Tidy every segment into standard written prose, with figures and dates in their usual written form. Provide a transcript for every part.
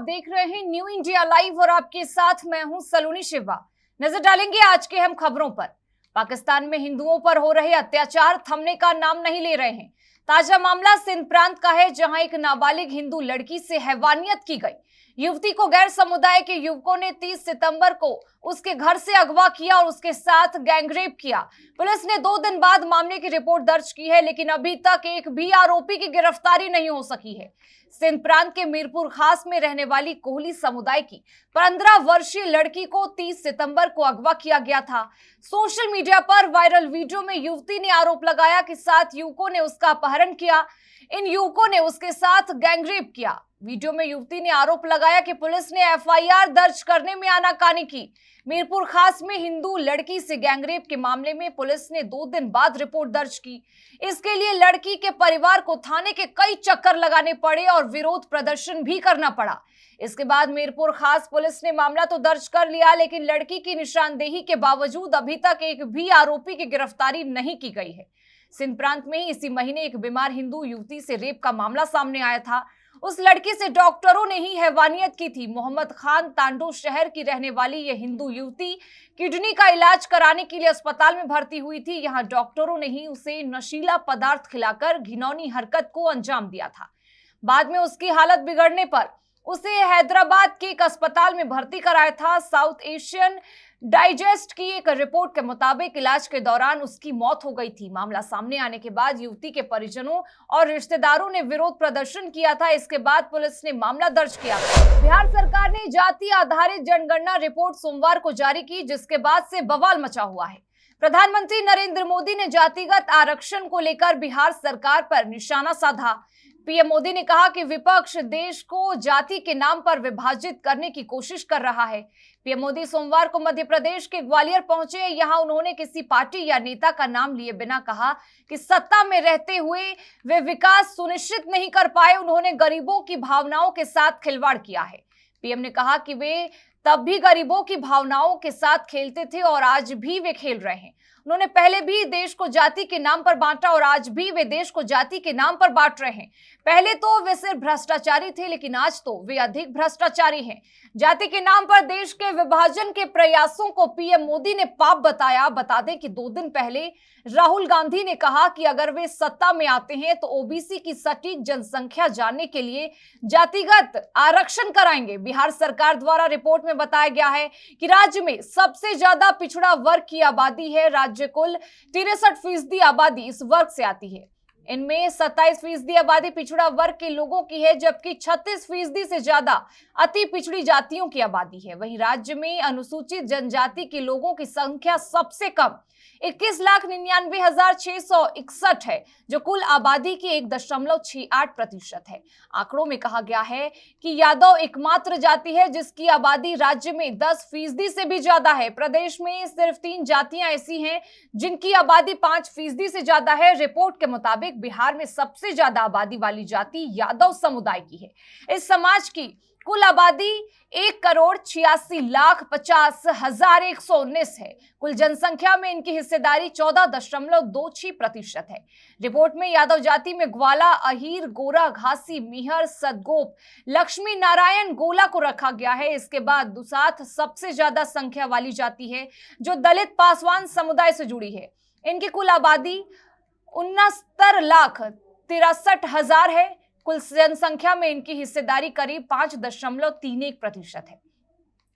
आप देख रहे हैं न्यू इंडिया लाइव और आपके साथ मैं हूं सलोनी शिवा। नजर डालेंगे आज के अहम खबरों पर। पाकिस्तान में हिंदुओं पर हो रहे अत्याचार थमने का नाम नहीं ले रहे हैं। ताजा मामला सिंध प्रांत का है, जहां एक नाबालिग हिंदू लड़की से हैवानियत की गई। युवती को गैर समुदाय के युवकों ने 30 सितंबर को उसके घर से अगवा किया और उसके साथ गैंगरेप किया। पुलिस ने 2 दिन बाद मामले की रिपोर्ट दर्ज की है, लेकिन अभी तक एक भी आरोपी की गिरफ्तारी नहीं हो सकी है। सिंध प्रांत के मीरपुर खास में रहने वाली कोहली समुदाय की 15 वर्षीय लड़की को 30 सितंबर को अगवा किया गया था। सोशल मीडिया पर वायरल वीडियो में युवती ने आरोप लगाया कि 7 युवकों ने उसका अपहरण किया। इन युवकों ने उसके साथ गैंगरेप किया। वीडियो में युवती ने आरोप लगाया कि पुलिस ने एफआईआर दर्ज करने में आनाकानी की। मीरपुर खास में हिंदू लड़की से गैंगरेप के मामले में पुलिस ने 2 दिन बाद रिपोर्ट दर्ज की। इसके लिए लड़की के परिवार को थाने के कई चक्कर लगाने पड़े और विरोध प्रदर्शन भी करना पड़ा। इसके बाद मीरपुर खास पुलिस ने मामला तो दर्ज कर लिया, लेकिन लड़की की निशानदेही के बावजूद अभी तक एक भी आरोपी की गिरफ्तारी नहीं की गई है। सिंध प्रांत में इसी महीने एक बीमार हिंदू युवती से रेप का मामला सामने आया था। उस लड़की से डॉक्टरों ने ही हैवानियत की थी। मोहम्मद खान तांडो शहर की रहने वाली यह हिंदू युवती किडनी का इलाज कराने के लिए अस्पताल में भर्ती हुई थी। यहां डॉक्टरों ने ही उसे नशीला पदार्थ खिलाकर घिनौनी हरकत को अंजाम दिया था। बाद में उसकी हालत बिगड़ने पर उसे हैदराबाद के एक अस्पताल में भर्ती कराया था। साउथ एशियन डाइजेस्ट की एक रिपोर्ट के मुताबिक इलाज के दौरान उसकी मौत हो गई थी। मामला सामने आने के बाद युवती के परिजनों और रिश्तेदारों ने विरोध प्रदर्शन किया था। इसके बाद पुलिस ने मामला दर्ज किया। बिहार सरकार ने जाति आधारित जनगणना रिपोर्ट सोमवार को जारी की, जिसके बाद से बवाल मचा हुआ है। प्रधानमंत्री नरेंद्र मोदी ने जातिगत आरक्षण को लेकर बिहार सरकार पर निशाना साधा। पीएम मोदी ने कहा कि विपक्ष देश को जाति के नाम पर विभाजित करने की कोशिश कर रहा है। पीएम मोदी सोमवार को मध्य प्रदेश के ग्वालियर पहुंचे। यहां उन्होंने किसी पार्टी या नेता का नाम लिए बिना कहा कि सत्ता में रहते हुए वे विकास सुनिश्चित नहीं कर पाए। उन्होंने गरीबों की भावनाओं के साथ खिलवाड़ किया है। पीएम ने कहा कि वे तब भी गरीबों की भावनाओं के साथ खेलते थे और आज भी वे खेल रहे हैं। उन्होंने पहले भी देश को जाति के नाम पर बांटा और आज भी वे देश को जाति के नाम पर बांट रहे हैं। पहले तो वे सिर्फ भ्रष्टाचारी थे, लेकिन आज तो वे अधिक भ्रष्टाचारी हैं। जाति के नाम पर देश के विभाजन के प्रयासों को पीएम मोदी ने पाप बताया। बता दें कि 2 दिन पहले राहुल गांधी ने कहा कि अगर वे सत्ता में आते हैं तो ओबीसी की सटीक जनसंख्या जानने के लिए जातिगत आरक्षण कराएंगे। बिहार सरकार द्वारा रिपोर्ट में बताया गया है कि राज्य में सबसे ज्यादा पिछड़ा वर्ग की आबादी है। राज्य कुल 63% आबादी इस वर्ग से आती है। इनमें 27% आबादी पिछड़ा वर्ग के लोगों की है, जबकि 36% से ज्यादा अति पिछड़ी जातियों की आबादी है। वहीं राज्य में अनुसूचित जनजाति के लोगों की संख्या सबसे कम 21,99,661 है, जो कुल आबादी की 1.68% है। आंकड़ों में कहा गया है कि यादव एकमात्र जाति है जिसकी आबादी राज्य में 10% से भी ज्यादा है। प्रदेश में सिर्फ 3 जातियां ऐसी हैं जिनकी आबादी 5% से ज्यादा है। रिपोर्ट के मुताबिक बिहार में सबसे ज्यादा आबादी वाली जाति यादव समुदाय की है। इस समाज की कुल आबादी 1,86,50,119 है। कुल जनसंख्या में इनकी हिस्सेदारी 14.26% है। रिपोर्ट में यादव जाति में ग्वाला, अहीर, गोरा, घासी, मिहर, सदगोप, लक्ष्मी नारायण, गोला को रखा गया है। इसके बाद दुसाथ सबसे ज्यादा संख्या वाली जाति है, जो दलित पासवान समुदाय से जुड़ी है। इनकी कुल आबादी 69,63,000 है। कुल जनसंख्या में इनकी हिस्सेदारी करीब 5.31% है।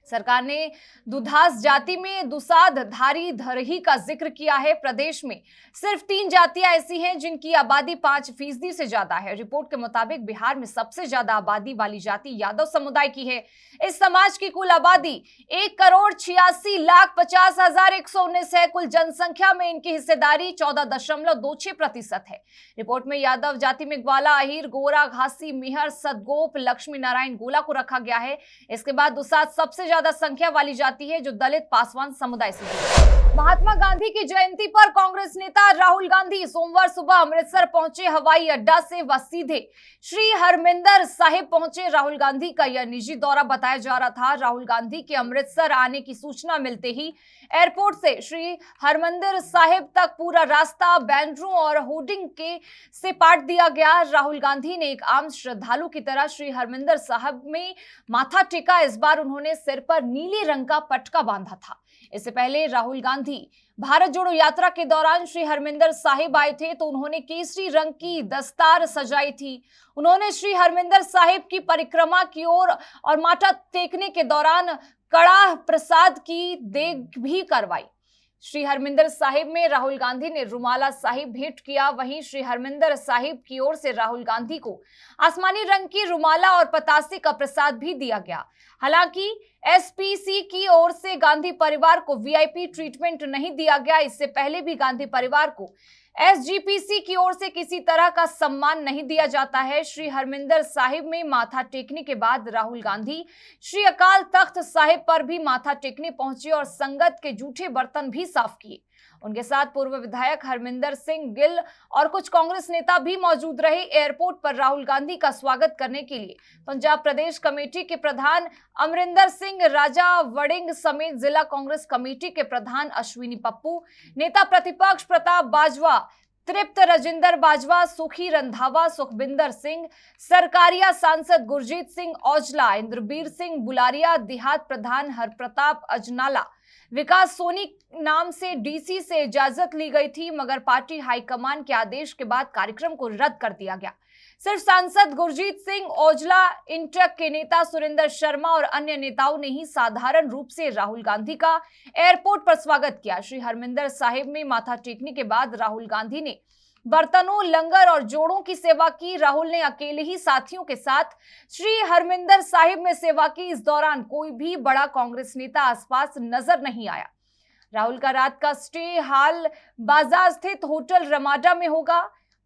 सरकार ने दुधास जाति में दुसाध, धारी, धरही का जिक्र किया है। प्रदेश में सिर्फ 3 जातियां ऐसी हैं जिनकी आबादी 5% से ज्यादा है। रिपोर्ट के मुताबिक बिहार में सबसे ज्यादा आबादी वाली जाति यादव समुदाय की है। इस समाज की कुल आबादी 1,86,50,119 है। कुल जनसंख्या में इनकी हिस्सेदारी 14.26% है। रिपोर्ट में यादव जाति में ग्वाला, अहीर, गोरा, घासी, मिहर, सदगोप, लक्ष्मी नारायण, गोला को रखा गया है। इसके बाद दुसाध सबसे ज्यादा संख्या वाली जाति है जो दलित पासवान समुदाय से जुड़ी। महात्मा गांधी की जयंती पर कांग्रेस नेता राहुल गांधी सोमवार सुबह अमृतसर पहुंचे। हवाई अड्डा से वह सीधे श्री हरमिंदर साहिब पहुंचे। राहुल गांधी का यह निजी दौरा बताया जा रहा था। राहुल गांधी के अमृतसर आने की सूचना मिलते ही एयरपोर्ट से श्री हरमिंदर साहिब तक पूरा रास्ता बैनरों और होर्डिंग से पाट दिया गया। राहुल गांधी ने एक आम श्रद्धालु की तरह श्री हरमिंदर साहिब में माथा टेका। इस बार उन्होंने सिर पर नीले रंग का पटका बांधा था। इससे पहले राहुल गांधी भारत जोड़ो यात्रा के दौरान श्री हरमिंदर साहिब आए थे तो उन्होंने केसरी रंग की दस्तार सजाई थी। उन्होंने श्री हरमिंदर साहिब की परिक्रमा की और माथा टेकने के दौरान कड़ाह प्रसाद की देग भी करवाई। श्री हरमिंदर साहिब में राहुल गांधी ने रुमाला साहिब भेंट किया। वहीं श्री हरमिंदर साहिब की ओर से राहुल गांधी को आसमानी रंग की रुमाला और पतासे का प्रसाद भी दिया गया। हालांकि एसपीसी की ओर से गांधी परिवार को वीआईपी ट्रीटमेंट नहीं दिया गया। इससे पहले भी गांधी परिवार को एसजीपीसी की ओर से किसी तरह का सम्मान नहीं दिया जाता है। श्री हरमिंदर साहिब में माथा टेकने के बाद राहुल गांधी श्री अकाल तख्त साहिब पर भी माथा टेकने पहुंचे और संगत के जूठे बर्तन भी साफ किए। उनके साथ पूर्व विधायक हरमिंदर सिंह गिल और कुछ कांग्रेस नेता भी मौजूद रहे। एयरपोर्ट पर राहुल गांधी का स्वागत करने के लिए पंजाब प्रदेश कमेटी के प्रधान अमरिंदर सिंह राजा वड़िंग समेत जिला कांग्रेस कमेटी के प्रधान अश्विनी पप्पू, नेता प्रतिपक्ष प्रताप बाजवा, तृप्त राजिंदर बाजवा, सुखी रंधावा, सुखबिंदर सिंह, सरकारिया सांसद गुरजीत सिंह औजला, इंद्रबीर सिंह बुलारिया, देहात प्रधान हरप्रताप अजनाला, विकास सोनी नाम से डीसी से इजाजत ली गई थी मगर पार्टी हाईकमान के आदेश के बाद कार्यक्रम को रद्द कर दिया गया। सिर्फ सांसद गुरजीत सिंह औजला, इंटक के नेता सुरेंद्र शर्मा और अन्य नेताओं ने ही साधारण रूप से राहुल गांधी का एयरपोर्ट पर स्वागत किया। श्री हरमिंदर साहिब में माथा टेकने के बाद राहुल गांधी ने बर्तनों, लंगर और जोड़ों की सेवा की। राहुल ने अकेले ही साथियों के साथ श्री हरमिंदर साहिब में सेवा की। इस दौरान कोई भी बड़ा कांग्रेस नेता आसपास नजर नहीं आया। राहुल का रात का स्टे हाल बाजार स्थित होटल रमाडा में होगा।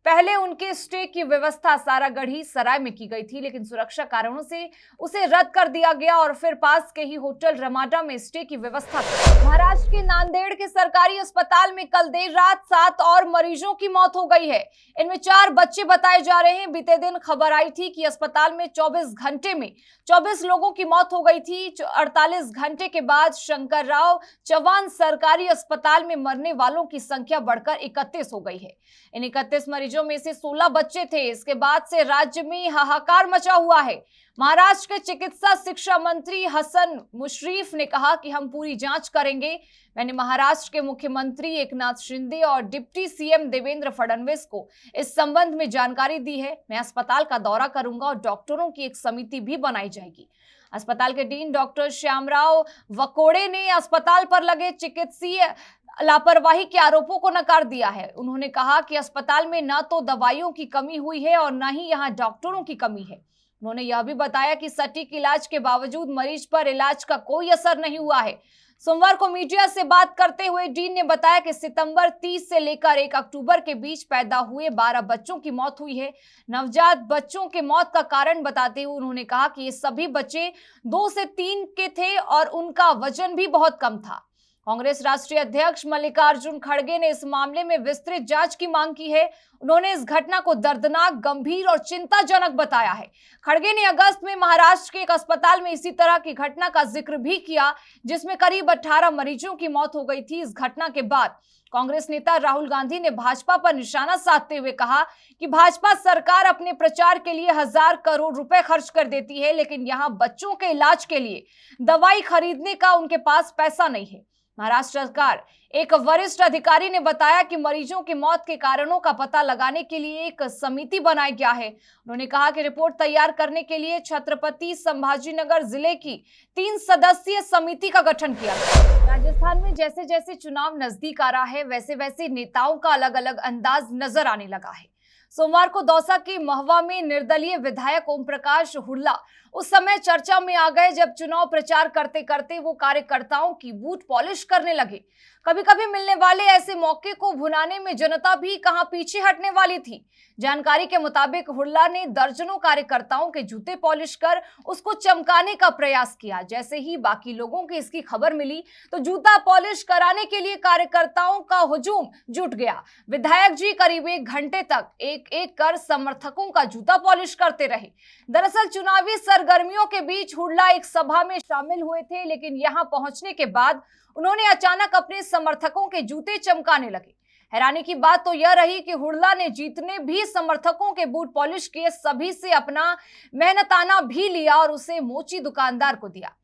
पहले उनके स्टे की व्यवस्था सारागढ़ी सराय में की गई थी लेकिन सुरक्षा कारणों से उसे रद्द कर दिया गया और फिर पास के ही होटल रमाडा में स्टे की व्यवस्था की। महाराष्ट्र के नांदेड़ के सरकारी अस्पताल में कल देर रात 7 और मरीजों की मौत हो गई है। इनमें 4 बच्चे बताए जा रहे हैं। बीते दिन खबर आई थी कि अस्पताल में 24 घंटे में 24 लोगों की मौत हो गई थी। 48 घंटे के बाद शंकरराव चौहान सरकारी अस्पताल में मरने वालों की संख्या बढ़कर 31 हो गई है। इन 31 मरीजों में से 16 बच्चे थे। इसके बाद से राज्य में हाहाकार मचा हुआ है। महाराष्ट्र के चिकित्सा शिक्षा मंत्री हसन मुशर्रफ ने कहा कि हम पूरी जांच करेंगे। मैंने महाराष्ट्र के मुख्यमंत्री एकनाथ शिंदे और डिप्टी सीएम देवेंद्र फडणवीस को इस संबंध में जानकारी दी है। मैं अस्पताल का दौरा करूंगा और डॉक्टरों की एक समिति भी बनाई जाएगी। अस्पताल के डीन डॉक्टर श्यामराव वकोड़े ने अस्पताल पर लगे चिकित्सीय लापरवाही के आरोपों को नकार दिया है। उन्होंने कहा कि अस्पताल में न तो दवाइयों की कमी हुई है और न ही यहां डॉक्टरों की कमी है। उन्होंने यह भी बताया कि सटीक इलाज के बावजूद मरीज पर इलाज का कोई असर नहीं हुआ है। सोमवार को मीडिया से बात करते हुए डीन ने बताया कि सितंबर 30 से लेकर 1 अक्टूबर के बीच पैदा हुए 12 बच्चों की मौत हुई है। नवजात बच्चों के मौत का कारण बताते हुए उन्होंने कहा कि ये सभी बच्चे 2 से 3 के थे और उनका वजन भी बहुत कम था। कांग्रेस राष्ट्रीय अध्यक्ष मल्लिकार्जुन खड़गे ने इस मामले में विस्तृत जांच की मांग की है। उन्होंने इस घटना को दर्दनाक, गंभीर और चिंताजनक बताया है। खड़गे ने अगस्त में महाराष्ट्र के एक अस्पताल में इसी तरह की घटना का जिक्र भी किया जिसमें करीब 18 मरीजों की मौत हो गई थी। इस घटना के बाद कांग्रेस नेता राहुल गांधी ने भाजपा पर निशाना साधते हुए कहा कि भाजपा सरकार अपने प्रचार के लिए 1000 करोड़ रुपए खर्च कर देती है लेकिन यहां बच्चों के इलाज के लिए दवाई खरीदने का उनके पास पैसा नहीं है। महाराष्ट्र सरकार एक वरिष्ठ अधिकारी ने बताया कि मरीजों की मौत के कारणों का पता लगाने के लिए एक समिति बनाया गया है। उन्होंने कहा कि रिपोर्ट तैयार करने के लिए छत्रपति संभाजीनगर जिले की 3 सदस्यीय समिति का गठन किया गया। राजस्थान में जैसे जैसे चुनाव नजदीक आ रहा है वैसे वैसे नेताओं का अलग अलग अंदाज नजर आने लगा है। सोमवार को दौसा के महुआ में निर्दलीय विधायक ओम प्रकाश हुड्डा उस समय चर्चा में आ गए जब चुनाव प्रचार करते करते वो कार्यकर्ताओं की बूट पॉलिश करने लगे। कभी कभी मिलने वाले ऐसे मौके को भुनाने में जनता भी कहां पीछे हटने वाली थी। जानकारी के मुताबिक हुड्डा ने दर्जनों कार्यकर्ताओं के जूते पॉलिश कर उसको चमकाने का प्रयास किया। जैसे ही बाकी लोगों की इसकी खबर मिली तो जूता पॉलिश कराने के लिए कार्यकर्ताओं का हुजूम जुट गया। विधायक जी करीब 1 घंटे तक एक एक कर समर्थकों का जूता पॉलिश करते रहे। दरअसल चुनावी सरगर्मियों के बीच हुड्डा एक सभा में शामिल हुए थे, लेकिन यहां पहुंचने के बाद उन्होंने अचानक अपने समर्थकों के जूते चमकाने लगे। हैरानी की बात तो यह रही कि हुड्डा ने जितने भी समर्थकों के बूट पॉलिश किए सभी से अपना मेहनताना भी लिया और उसे मोची दुकानदार को दिया।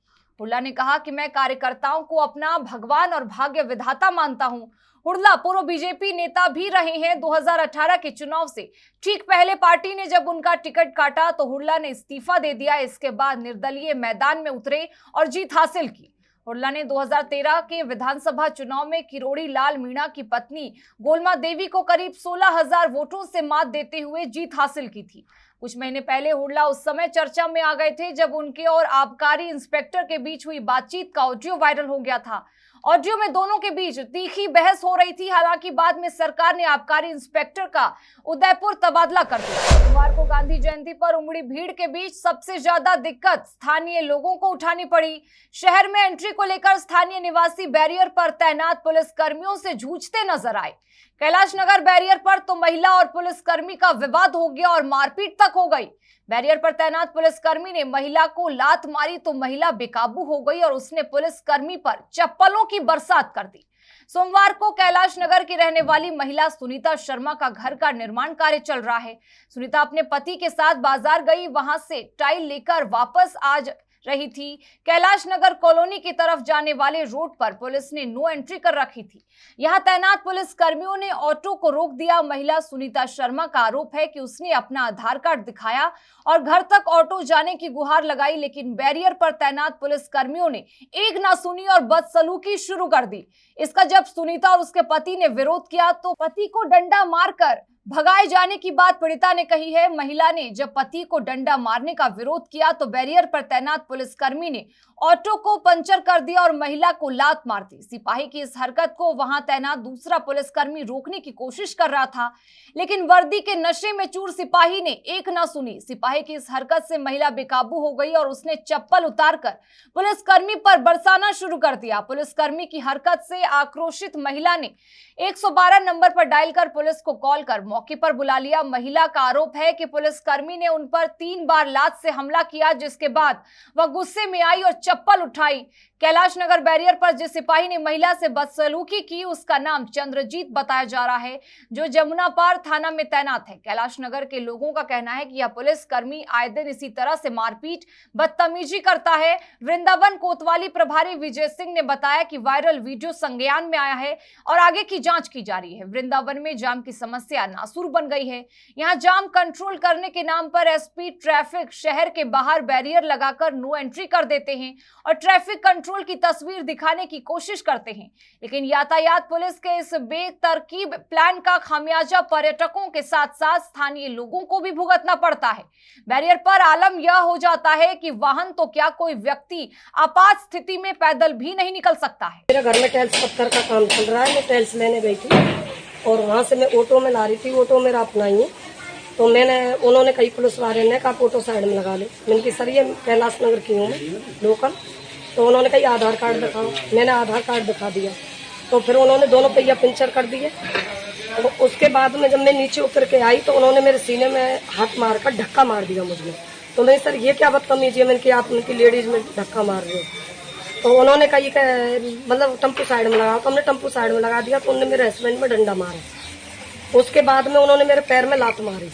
हुड्डा ने कहा कि मैं कार्यकर्ताओं को अपना भगवान और भाग्य विधाता मानता हूं। हुड्डा पूर्व बीजेपी नेता भी रहे हैं। 2018 के चुनाव से ठीक पहले पार्टी ने जब उनका टिकट काटा तो हुड्डा ने इस्तीफा दे दिया। इसके बाद निर्दलीय मैदान में उतरे और जीत हासिल की। हुड्डा ने 2013 के विधानसभा चुनाव में किरोड़ी लाल मीणा की पत्नी गोलमा देवी को करीब 16,000 वोटों से मात देते हुए जीत हासिल की थी। कुछ महीने पहले हुड्डा उस समय चर्चा में आ गए थे जब उनके और आबकारी इंस्पेक्टर के बीच हुई बातचीत का ऑडियो वायरल हो गया था। ऑडियो में दोनों के बीच तीखी बहस हो रही थी। हालांकि बाद में सरकार ने आबकारी इंस्पेक्टर का उदयपुर तबादला कर दिया। सोमवार को गांधी जयंती पर उमड़ी भीड़ के बीच सबसे ज्यादा दिक्कत स्थानीय लोगों को उठानी पड़ी। शहर में एंट्री को लेकर स्थानीय निवासी बैरियर पर तैनात पुलिस कर्मियों से जूझते नजर आए। कैलाश नगर बैरियर पर तो महिला और पुलिसकर्मी का विवाद हो गया और मारपीट तक हो गई। बैरियर पर तैनात पुलिसकर्मी ने महिला को लात मारी तो महिला बेकाबू हो गई और उसने पुलिसकर्मी पर चप्पलों की बरसात कर दी। सोमवार को कैलाश नगर की रहने वाली महिला सुनीता शर्मा का घर का निर्माण कार्य चल रहा है। सुनीता अपने पति के साथ बाजार गई, वहां से टाइल लेकर वापस आ रही थी। कैलाश नगर कॉलोनी की तरफ जाने वाले रोड पर पुलिस ने नो एंट्री कर रखी थी। यहां तैनात पुलिस कर्मियों ने ऑटो को रोक दिया। महिला सुनीता शर्मा का आरोप है कि उसने अपना आधार कार्ड दिखाया और घर तक ऑटो जाने की गुहार लगाई, लेकिन बैरियर पर तैनात पुलिस कर्मियों ने एक ना सुनी और बदसलूकी शुरू कर दी। इसका जब सुनीता और उसके पति ने विरोध किया तो पति को डंडा मारकर भगाए जाने की बात पीड़िता ने कही है। महिला ने जब पति को डंडा मारने का विरोध किया तो बैरियर पर तैनात पुलिसकर्मी ने ऑटो को पंचर कर दिया और महिला को लात मार दी। सिपाही की इस हरकत को वहां तैनात दूसरा पुलिसकर्मी रोकने की कोशिश कर रहा था, लेकिन वर्दी के नशे में चूर सिपाही ने एक ना सुनी। सिपाही की इस हरकत से महिला बेकाबू हो गई और उसने चप्पल उतारकर पुलिसकर्मी पर बरसाना शुरू कर दिया। पुलिसकर्मी की हरकत से आक्रोशित महिला ने 112 नंबर पर डायल कर पुलिस को कॉल कर मौके पर बुला लिया। महिला का आरोप है कि पुलिसकर्मी ने उन पर 3 बार लात से हमला किया, जिसके बाद वह गुस्से में आई और चप्पल उठाई। कैलाश नगर बैरियर पर जिस सिपाही ने महिला से बदसलूकी की उसका नाम चंद्रजीत बताया जा रहा है, जो जमुना पार थाना में तैनात है। कैलाश नगर के लोगों का कहना है कि यह पुलिसकर्मी आए दिन इसी तरह से मारपीट बदतमीजी करता है। वृंदावन कोतवाली प्रभारी विजय सिंह ने बताया कि वायरल वीडियो संज्ञान में आया है और आगे की जांच की जा रही है। वृंदावन में जाम की समस्या नासूर बन गई है। यहां जाम कंट्रोल करने के नाम पर एसपी ट्रैफिक शहर के बाहर बैरियर लगाकर नो एंट्री कर देते हैं और ट्रैफिक कंट्रोल की तस्वीर दिखाने की कोशिश करते हैं, लेकिन यातायात पुलिस के इस बेतरकीब प्लान का खामियाजा पर्यटकों के साथ साथ स्थानीय लोगों को भी भुगतना पड़ता है। बैरियर पर आलम यह हो जाता है कि वाहन तो क्या कोई व्यक्ति आपात स्थिति में पैदल भी नहीं निकल सकता है। मेरे घर में टाइल्स पत्थर का काम चल रहा है। मैं टाइल्स लेने गई थी और वहाँ से मैं ऑटो में ला रही थी। ऑटो मेरा अपना ही है, तो उन्होंने कई पुलिस वाले ने कहा ऑटो साइड में लगा ले। मैंने कहा सर ये कैलाश नगर की हूँ लोकल, तो उन्होंने कहा आधार कार्ड दिखाओ। मैंने आधार कार्ड दिखा दिया, तो फिर उन्होंने दोनों पहिया पंचर कर दिए। तो उसके बाद में जब मैं नीचे उतर के आई तो उन्होंने मेरे सीने में हाथ मारकर धक्का मार दिया मुझे। तो मैं सर ये क्या बदतमीजी है, मैंने कहा आप उनकी लेडीज में धक्का मार रहे हो। तो उन्होंने कहा ये मतलब टम्पू साइड में लगा, तो हमने टम्पू साइड में लगा दिया। तो उन्होंने मेरे हस्बैंड में डंडा मारा। उसके बाद में उन्होंने मेरे पैर में लात मारी,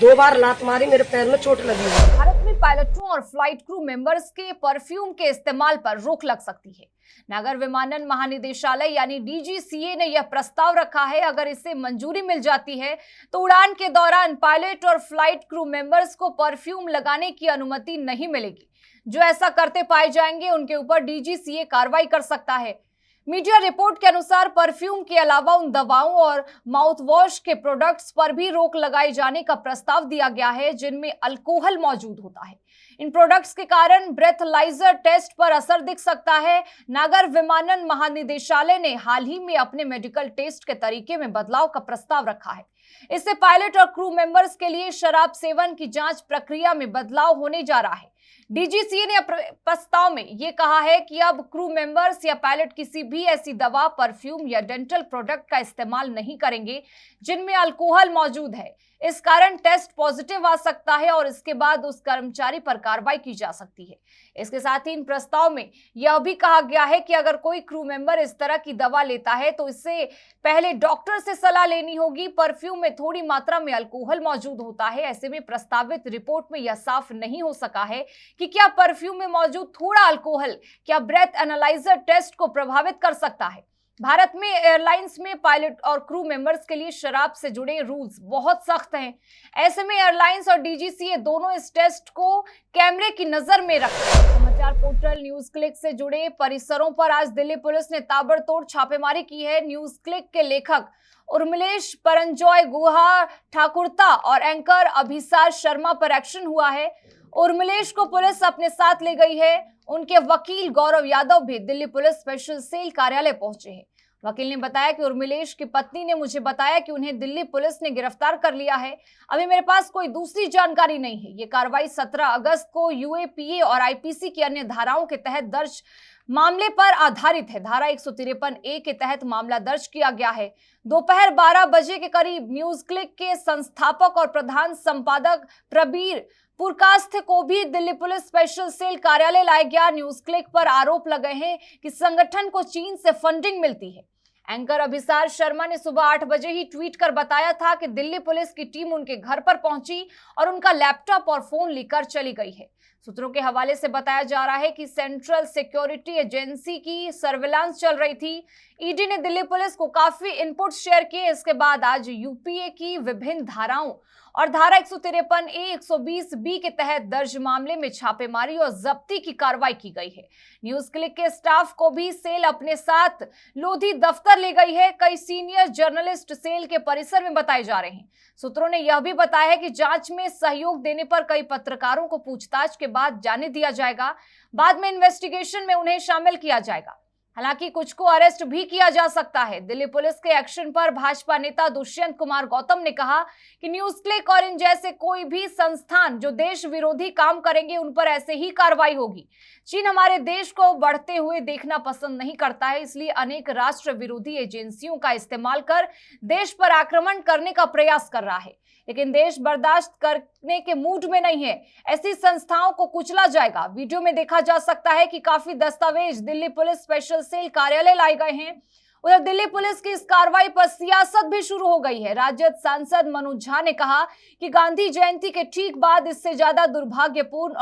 2 बार लात मारी, मेरे पैर में चोट लगी। भारत में पायलटों और फ्लाइट क्रू मेंबर्स के परफ्यूम के इस्तेमाल पर रोक लग सकती है। नागर विमानन महानिदेशालय यानी डीजीसीए ने यह प्रस्ताव रखा है। अगर इसे मंजूरी मिल जाती है तो उड़ान के दौरान पायलट और फ्लाइट क्रू मेंबर्स को परफ्यूम लगाने की अनुमति नहीं मिलेगी। जो ऐसा करते पाए जाएंगे उनके ऊपर डीजीसीए कार्रवाई कर सकता है। मीडिया रिपोर्ट के अनुसार परफ्यूम के अलावा उन दवाओं और माउथ वॉश के प्रोडक्ट्स पर भी रोक लगाए जाने का प्रस्ताव दिया गया है जिनमें अल्कोहल मौजूद होता है। इन प्रोडक्ट्स के कारण ब्रेथलाइजर टेस्ट पर असर दिख सकता है। नागर विमानन महानिदेशालय ने हाल ही में अपने मेडिकल टेस्ट के तरीके में बदलाव का प्रस्ताव रखा है। इससे पायलट और क्रू मेंबर्स के लिए शराब सेवन की जांच प्रक्रिया में बदलाव होने जा रहा है। डीजीसीए ने प्रस्ताव में यह कहा है कि अब क्रू मेंबर्स या पायलट किसी भी ऐसी दवा, परफ्यूम या डेंटल प्रोडक्ट का इस्तेमाल नहीं करेंगे जिनमें अल्कोहल मौजूद है। इस कारण टेस्ट पॉजिटिव आ सकता है और इसके बाद उस कर्मचारी पर कार्रवाई की जा सकती है। इसके साथ ही इन प्रस्ताव में यह भी कहा गया है कि अगर कोई क्रू मेंबर इस तरह की दवा लेता है तो इससे पहले डॉक्टर से सलाह लेनी होगी। परफ्यूम में थोड़ी मात्रा में अल्कोहल मौजूद होता है। ऐसे में प्रस्तावित रिपोर्ट में यह साफ नहीं हो सका है कि क्या परफ्यूम में मौजूद थोड़ा अल्कोहल क्या ब्रेथ एनालाइजर टेस्ट को प्रभावित कर सकता है। भारत में एयरलाइंस में पायलट और क्रू मेंबर्स के लिए शराब से जुड़े रूल्स बहुत सख्त हैं। ऐसे में एयरलाइंस और डीजीसीए दोनों इस टेस्ट को कैमरे की नजर में रखते हैं। समाचार पोर्टल न्यूज क्लिक से जुड़े परिसरों पर आज दिल्ली पुलिस ने ताबड़तोड़ छापेमारी की है। न्यूज क्लिक के लेखक उर्मिलेश परंजॉय गुहा ठाकुरता और एंकर अभिसार शर्मा पर एक्शन हुआ है। उर्मिलेश को पुलिस अपने साथ ले गई है। उनके वकील गौरव यादव भी दिल्ली पुलिस स्पेशल सेल कार्यालय पहुंचे हैं। वकील ने बताया कि उर्मिलेश की पत्नी ने मुझे बताया कि उन्हें दिल्ली पुलिस ने गिरफ्तार कर लिया है। अभी मेरे पास कोई दूसरी जानकारी नहीं है। ये कार्रवाई 17 अगस्त को यूएपीए और आईपीसी की अन्य धाराओं के तहत दर्ज मामले पर आधारित है। धारा 153A के तहत मामला दर्ज किया गया है। दोपहर 12 बजे के करीब न्यूज क्लिक के संस्थापक और प्रधान संपादक प्रबीर पुरकास्थ को भी दिल्ली पुलिस स्पेशल सेल कार्यालय लाया गया। न्यूज क्लिक पर आरोप लगे हैं कि संगठन को चीन से फंडिंग मिलती है। एंकर अभिसार शर्मा ने सुबह 8 बजे ही ट्वीट कर बताया था कि दिल्ली पुलिस की टीम उनके घर पर पहुंची और उनका लैपटॉप और फोन लेकर चली गई है। सूत्रों के हवाले से बताया जा रहा है कि सेंट्रल सिक्योरिटी एजेंसी की सर्विलांस चल रही थी। ईडी ने दिल्ली पुलिस को काफी इनपुट शेयर किए। इसके बाद आज यूपीए की विभिन्न धाराओं और धारा 153A 120B के तहत दर्ज मामले में छापेमारी और जब्ती की कार्रवाई की गई है। न्यूज क्लिक के स्टाफ को भी सेल अपने साथ लोधी दफ्तर ले गई है। कई सीनियर जर्नलिस्ट सेल के परिसर में बताए जा रहे हैं। सूत्रों ने यह भी बताया है कि जांच में सहयोग देने पर कई पत्रकारों को पूछताछ के बाद जाने दिया जाएगा। बाद में इन्वेस्टिगेशन में उन्हें शामिल किया जाएगा। हालांकि कुछ को अरेस्ट भी किया जा सकता है। दिल्ली पुलिस के एक्शन पर भाजपा नेता दुष्यंत कुमार गौतम ने कहा कि न्यूज क्लिक और इन जैसे कोई भी संस्थान जो देश विरोधी काम करेंगे उन पर ऐसे ही कार्रवाई होगी। चीन हमारे देश को बढ़ते हुए देखना पसंद नहीं करता है, इसलिए अनेक राष्ट्र विरोधी एजेंसियों का इस्तेमाल कर देश पर आक्रमण करने का प्रयास कर रहा है, लेकिन देश बर्दाश्त करने के मूड में नहीं है। ऐसी संस्थाओं को कुचला जाएगा। वीडियो में देखा जा सकता है कि काफी दस्तावेज दिल्ली पुलिस स्पेशल सेल कार्यालय लाए गए हैं। उधर दिल्ली पुलिस की इस कार्रवाई पर सियासत भी शुरू हो गई है। राजद सांसद मनोज झा ने कहा कि गांधी जयंती के ठीक बाद इससे ज्यादा दुर्भाग्यपूर्ण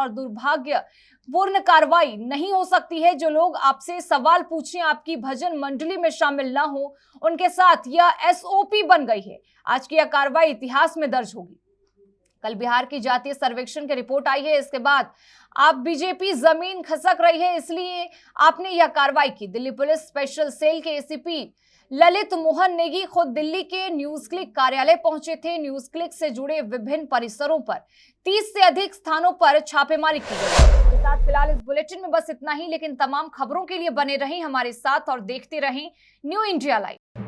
कार्रवाई नहीं हो सकती है। जो लोग आपसे सवाल पूछें, आपकी भजन मंडली में शामिल ना हो, उनके साथ यह एसओपी बन गई है। आज की यह कार्रवाई इतिहास में दर्ज होगी। कल बिहार की जातीय सर्वेक्षण की रिपोर्ट आई है। इसके बाद आप बीजेपी जमीन खसक रही है, इसलिए आपने यह कार्रवाई की। दिल्ली पुलिस स्पेशल सेल के एसीपी ललित मोहन नेगी खुद दिल्ली के न्यूज क्लिक कार्यालय पहुंचे थे। न्यूज क्लिक से जुड़े विभिन्न परिसरों पर 30 से अधिक स्थानों पर छापेमारी की गई। इसके साथ फिलहाल इस बुलेटिन में बस इतना ही, लेकिन तमाम खबरों के लिए बने रहें हमारे साथ और देखते रहें न्यू इंडिया लाइव।